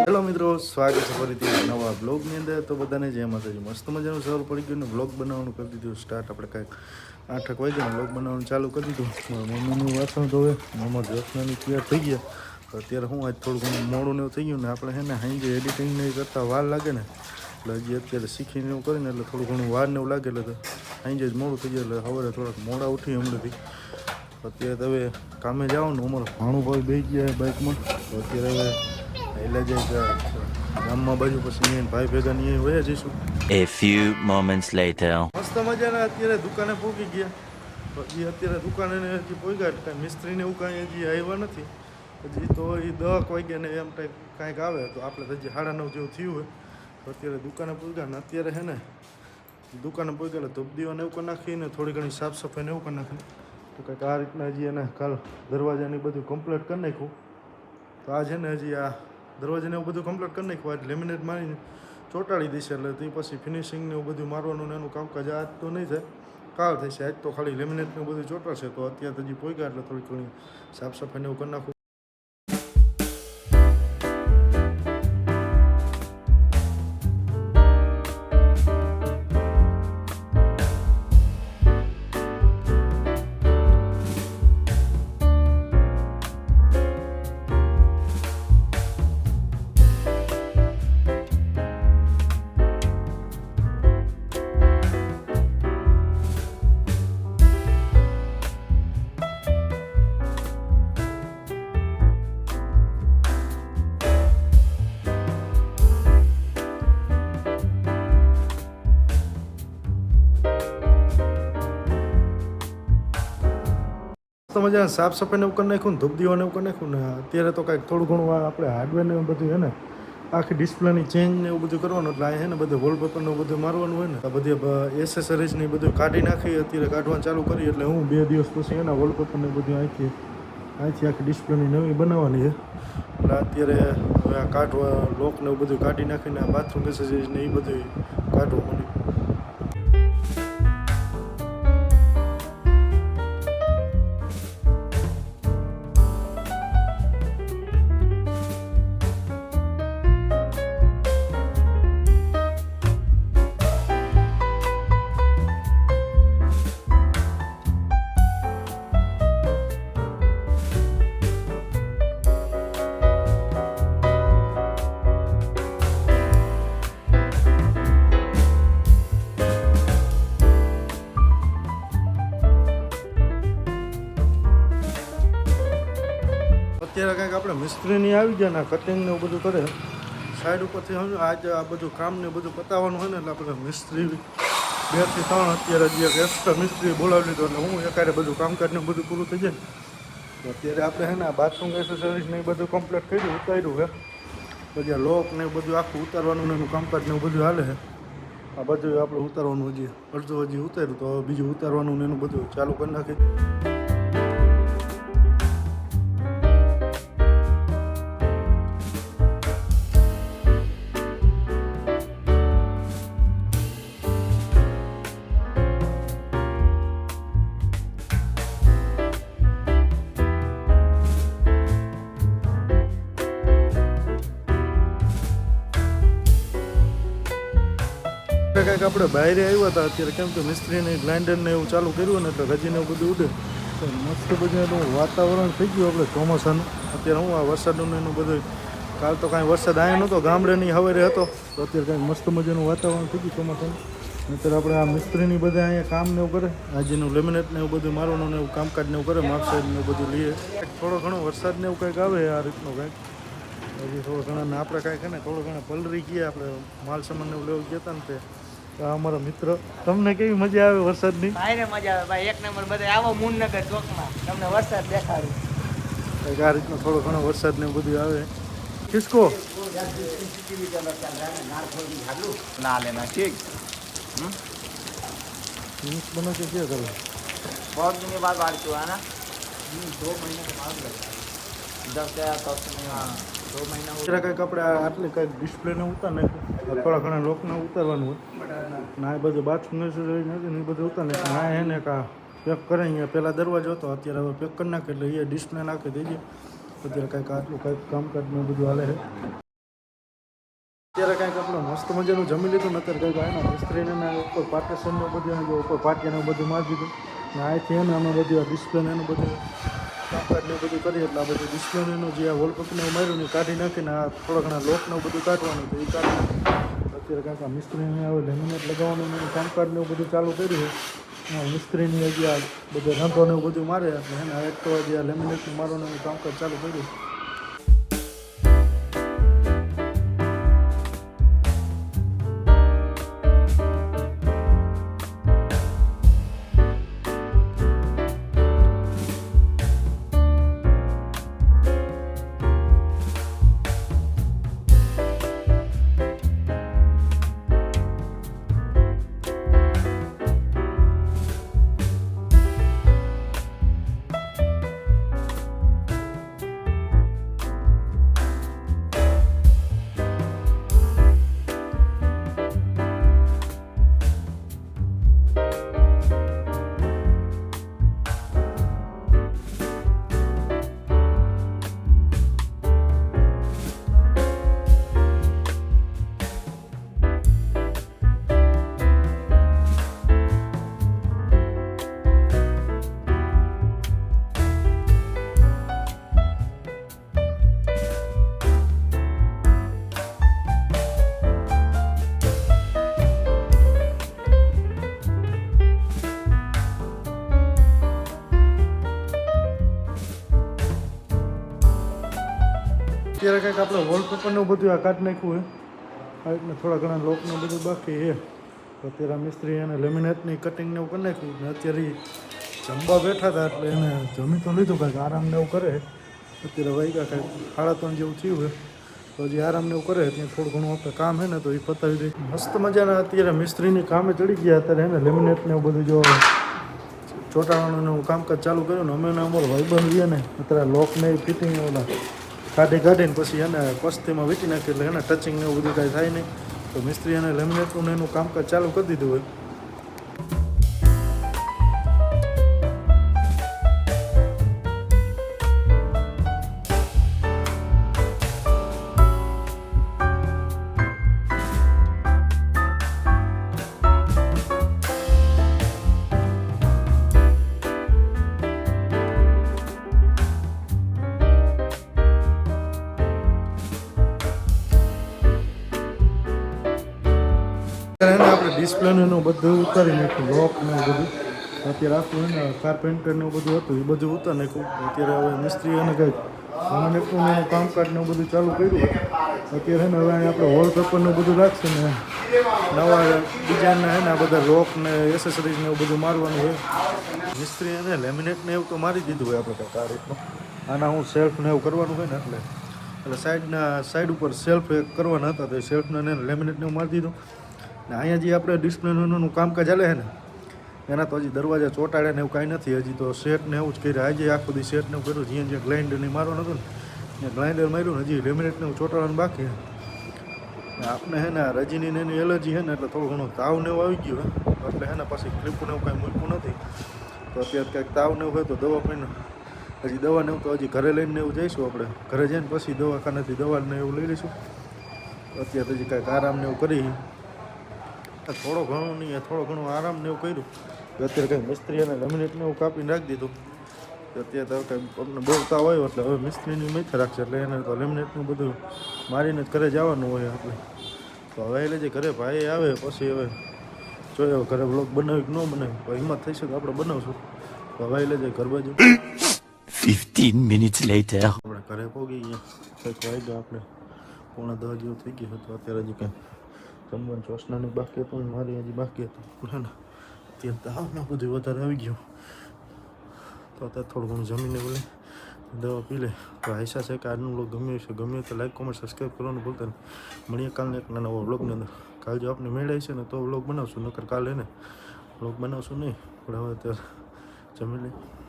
Hello મિત્રો, સ્વાગત છે ફરીથી નવા બ્લોગની અંદર. તો બધાને જય માતાજી. મસ્ત મજાનું સવાર પડી ગયું ને બ્લોગ બનાવવાનું કરી દીધું સ્ટાર્ટ. આપણે કાંઈક 8 વાગ્યા બ્લોગ બનાવવાનું ચાલુ કરી દીધું. મમ્મીનું વાસણ ધોવે, મમ્મા દર્શનાની તૈયાર થઈ ગયા. તો અત્યારે હું આજ થોડું ઘણું મોડું ને એવું થઈ ગયું ને આપણે હે ને હાંજે એડિટિંગને કરતાં વાર લાગે ને એટલે હજી અત્યારે શીખીને એવું કરીને એટલે થોડું ઘણું વાર ને એવું લાગે એટલે તો હાંજે જ મોડું થઈ જાય એટલે સવારે થોડાક મોડા ઉઠી હમણાંથી. અત્યારે તો હવે કામે જવાનું. અમારો ભાણુભાઈ બેસી ગયા બાઇકમાં. તો અત્યારે હવે એટલે જ ગામમાં બાજુ પછી ભાઈ ભેગા ની વયા જઈશું. A few moments later. મસ્ત મજાના અત્યારે દુકાને પહોંચી ગયા. પછી અત્યારે દુકાને હજી પહોંચ્યા કાંઈ મિસ્ત્રીને એવું કાંઈ હજી આવ્યા નથી. હજી તો એ 10 વાગ્યા ને એમ કાંઈક આવે તો આપણે હજી 9:30 જેવું થયું હોય. તો અત્યારે દુકાને પહોંચ્યા ને અત્યારે હે ને દુકાને પહોંચ્યા એટલે ધૂપદીવાને એવું કરી નાખીને થોડી ઘણી સાફ સફાઈને એવું કરી નાખીને તો કંઈક આ રીતના હજી એને કાલ દરવાજાને બધું કમ્પ્લીટ કરી નાખ્યું. તો આ છે ને હજી આ દરવાજાને એવું બધું કમ્પ્લીટ કરી નાખ્યું. આજ લેમિનેટ મારીને ચોંટાડી દઈશ એટલે તે પછી ફિનિશિંગને એવું બધું મારવાનું ને એનું કામકાજ આજ તો નહીં થાય, કાલ થશે. આજ તો ખાલી લેમિનેટને એવું બધું ચોંટાડશે. તો અત્યારે હજી પહોંચ્યા એટલે થોડી ઘણી સાફ સફાઈને એવું કરી નાખું. તો મજા સાફ સફાઈને એવું કરી નાખ્યું ને ધૂપદીવાને એવું કરી નાખ્યું ને અત્યારે તો કાંઈક થોડું ઘણું આપણે હાર્ડવેરને એવું બધું છે ને આખી ડિસ્પ્લેની ચેન્જ ને એવું બધું કરવાનું. એટલે આ છે ને બધું વોલપેપરને એવું બધું મારવાનું હોય ને આ બધી એસેસરીઝને એ બધું કાઢી નાખી અત્યારે કાઢવાનું ચાલુ કરી. એટલે હું 2 દિવસ પછી એના વોલપેપરને બધું અહીંથી આખી ડિસ્પ્લેની નવી બનાવવાની છે. એટલે અત્યારે હવે આ કાઢવા લોકને એવું બધું કાઢી નાખીને આ બાથરૂમ એસેસરીઝને એ બધું કાઢવા માંડ્યું. અત્યારે કંઈક આપણે મિસ્ત્રીની આવી ગયા ને કટિંગને એવું બધું કરે સાઈડ ઉપરથી સમજો આજે આ બધું કામને બધું પતાવવાનું હોય ને એટલે આપણે મિસ્ત્રી 2 થી 3 અત્યારે હજી એક એક્સ્ટ્રા મિસ્ત્રી બોલાવી લીધો એટલે હું એકારે બધું કામકાજને બધું પૂરું થઈ જાય. તો અત્યારે આપણે છે ને આ બાથરૂમ એસેસરીઝને એ બધું કમ્પ્લીટ કર્યું, ઉતાર્યું છે. પછી આ લોક ને બધું આખું ઉતારવાનું ને એનું કામકાજ ને બધું હાલે છે. આ બધું આપણે ઉતારવાનું હજી અડધું હજી ઉતાર્યું તો બીજું ઉતારવાનું ને એનું બધું ચાલુ કરી નાખી. કંઈક આપણે બહાર આવ્યા હતા અત્યારે કેમ કે મિસ્ત્રીને ગ્રાઇન્ડરને એવું ચાલુ કર્યું ને એટલે રજીને એવું બધું ઉડે તો મસ્ત બધું વાતાવરણ થઈ ગયું આપણે ચોમાસાનું. અત્યારે હું આ વરસાદનું એનું બધું કાલ તો કાંઈ વરસાદ આવ્યો નહોતો, ગામડેની હવારે હતો. તો અત્યારે કાંઈક મસ્ત મજાનું વાતાવરણ થઈ ગયું ચોમાસાનું. અત્યારે આપણે આ મિસ્ત્રીની બધા અહીંયા કામ ને એવું કરે, આજનું લેમિનેટને એવું બધું મારવાનું ને એવું કામકાજ ને એવું કરે, માર્કસાઇડને એવું બધું લઈએ. થોડો ઘણો વરસાદ ને એવું કંઈક આવે આ રીતનું કાંઈક હજી થોડો ઘણા ને આપણે કાંઈક ને થોડો ઘણા પલરી ગયા આપણે માલ સામાન ને એવું લેવા ગયા હતા ને તે અમારા મિત્ર. તમને કેવી મજા આવે વરસાદની? ભાઈને મજા આવે ભાઈ, 1 નંબર. બધા આવો મુનનગર ચોકમાં તમને વરસાદ દેખાડું. કંઈક આ રીતનો થોડો ઘણો વરસાદ ને બધું આવે. કિસકો ના લેના ઠીક बना के क्या करो? बहुत दिन के बाद बारिश हुआ है ना, 2 महीने के बाद लगा जब से आया तब से। हाँ 2 महीना जरा કંઈક આપણે આટલે કંઈક ડિસ્પ્લેને ઉતાર નાખ્યું, થોડા ઘણા લોકને ઉતારવાનું હોય ના, એ બધું બાથરૂમ નથી ને એ બધું ઉતાર નાખ્યું. ના એને કા પેક કરે અહીંયા પહેલાં દરવાજો હતો, અત્યારે હવે પેક કરી નાખે એટલે એ ડિસ્પ્લે નાખી દેજે. અત્યારે કંઈક આટલું કંઈક કામકાજ ને બધું હાલે છે. મસ્ત મજાનું જમી લીધું ને અત્યારે કંઈક આના મિસ્ત્રીને ને ઉપર પાર્ટેશનનું બધું જો ઉપર પાટિયાનું બધું મારી દીધું ને અહીંથી એને અમે બધું આ ડિસ્પ્લેને એનું બધું કામકાજ ને બધું કરીએ એટલે આ બધું ડિસ્પ્લેનું જે આ વોલપેપરને માર્યું ને કાઢી નાખીને આ થોડા ઘણા લોકને બધું કાઢવાનું તો એ કાઢી અત્યારે કાંઈક આ મિસ્ત્રીને હવે લેમિનેટ લગાવવાનું એનું કામકાજ ને એવું બધું ચાલુ કર્યું છે મિસ્ત્રીની હજી આ બધું રંધોને એવું બધું મારે એટલે એને એક તો હજી આ લેમિનેટનું મારવાનું એનું કામકાજ ચાલુ કર્યું. અત્યારે કંઈક આપણે વોલપેપરનું બધું આ કાઢી નાખ્યું હોય આ રીતના થોડા ઘણા લોકનું બધું બાકી છે તો અત્યારે મિસ્ત્રી એને લેમિનેટની કટિંગને એવું કરી નાખ્યું ને અત્યારે જમવા બેઠા હતા એટલે એને જમી તો લીધું કાંઈક આરામને એવું કરે અત્યારે વાગ્યા કાંઈક 3:30 જેવું થયું હોય તો હજી આરામને એવું કરે ત્યાં થોડું ઘણું આપણે કામ છે ને તો એ પતાવી દઈએ. મસ્ત મજાના અત્યારે મિસ્ત્રીની કામે ચડી ગયા અત્યારે એને લેમિનેટને એવું બધું જો ચોંટાડવાનું કામકાજ ચાલુ કર્યું ને અમે અમારો ભાઈબંધ રહીએ ને અત્યારે લોકને ફિટિંગ ઓલા કાઢીને પછી એને પસ્તીમાં વીટી નાખી એટલે એને ટચિંગ ને એવું બધું કાંઈ થાય નહીં તો મિસ્ત્રી એને લેમિનેટનું એનું કામકાજ ચાલુ કરી દીધું હોય. એને આપણે ડિસ્પ્લેનું એનું બધું ઉતારી નાખ્યું લોક ને એવું બધું અત્યારે આખું એને કાર્પેન્ટર ને એવું બધું હતું એ બધું ઉતારી નાખ્યું. અત્યારે હવે મિસ્ત્રી એને કંઈક લેમિનેટનું એનું કામકાજ ને એવું બધું ચાલુ કર્યું અત્યારે એને હવે અહીં આપણે વોલપેપરનું બધું લાગશે ને નવા ડિઝાઇનના એને આ બધા લોક ને એસેસરીઝ ને એવું બધું મારવાનું હોય. મિસ્ત્રી એને લેમિનેટ ને એવું તો મારી દીધું હોય આપણે કંઈક આ રીતનું આના હું સેલ્ફ ને એવું કરવાનું હોય ને એટલે સાઈડ ઉપર સેલ્ફ કરવાના હતા તો એ સેલ્ફને એને લેમિનેટને એવું મારી દીધું ને અહીંયા જે આપણે ડિસ્પ્લેનું કામકાજ ચાલે છે ને એના તો હજી દરવાજા ચોંટાડે ને એવું કાંઈ નથી હજી તો સેટ ને એવું જ કર્યું આજે આખું દી સેટ ને એવું કર્યું જ્યાં જ્યાં ગ્લાઇન્ડર ને મારવાનું હતું ને ત્યાં ગ્લાઇન્ડર માર્યું ને હજી લેમિનેટ ને એવું ચોંટાડવાનું બાકી છે. આપણે હે ને રજીની એની એલર્જી છે ને એટલે થોડું ઘણું તાવ ને એવું આવી ગયું હોય એટલે હે ને પાછી ક્લિપને એવું કાંઈ મૂકવું નથી તો અત્યારે કંઈક તાવ ને એવું હોય તો દવા પીને હજી દવા ને એવું તો હજી ઘરે લઈને એવું જઈશું આપણે ઘરે જઈને પછી દવાખાનેથી દવા ને એવું લઈ લઈશું. અત્યારે હજી કાંઈક આરામ ને એવું કરી થોડો ઘણું આરામ ને એવું કર્યું અત્યારે કંઈ મિસ્ત્રી અને લેમિનેટને એવું કાપીને રાખી દીધું અત્યારે તો કંઈ અમને બહુ તાવ આવ્યો એટલે હવે મિસ્ત્રીની મેથે રાખશે એટલે એને તો લેમિનેટનું બધું મારીને જ ઘરે જવાનું હોય એટલે તો હવે એટલે જે ઘરે ભાઈ આવે પછી હવે જોઈએ ઘરે બ્લોગ બનાવી કે ન બનાવી હિંમત થઈશે તો આપણે બનાવશું તો હવે એટલે જે ઘર બાજુ 15 minutes later. આપણે ઘરે પહોંચી ગયા કંઈક વાગ્યા આપણે 9:30 જેવું થઈ ગયું હતું અત્યારે હજી કંઈ જમવાનું ચોસનાની બાકી હતું ને મારી હજી બાકી હતું ને અત્યારે તાવમાં બધું વધારે આવી ગયું તો અત્યારે થોડું ઘણું જમીને બોલે દવા પી લે તો આશા છે કે આજનું બ્લોગ ગમ્યું છે ગમ્યું તો લાઈક કોમેન્ટ સબસ્ક્રાઈબ કરવાનું ભૂલતા નહીં. મળીએ કાલને એક નવા બ્લોગની અંદર. કાલ જો આપણે મેળાય છે ને તો બ્લોગ બનાવશું નકર કાલે ને બ્લોગ બનાવશું નહીં પણ હવે અત્યારે જમી લઈએ.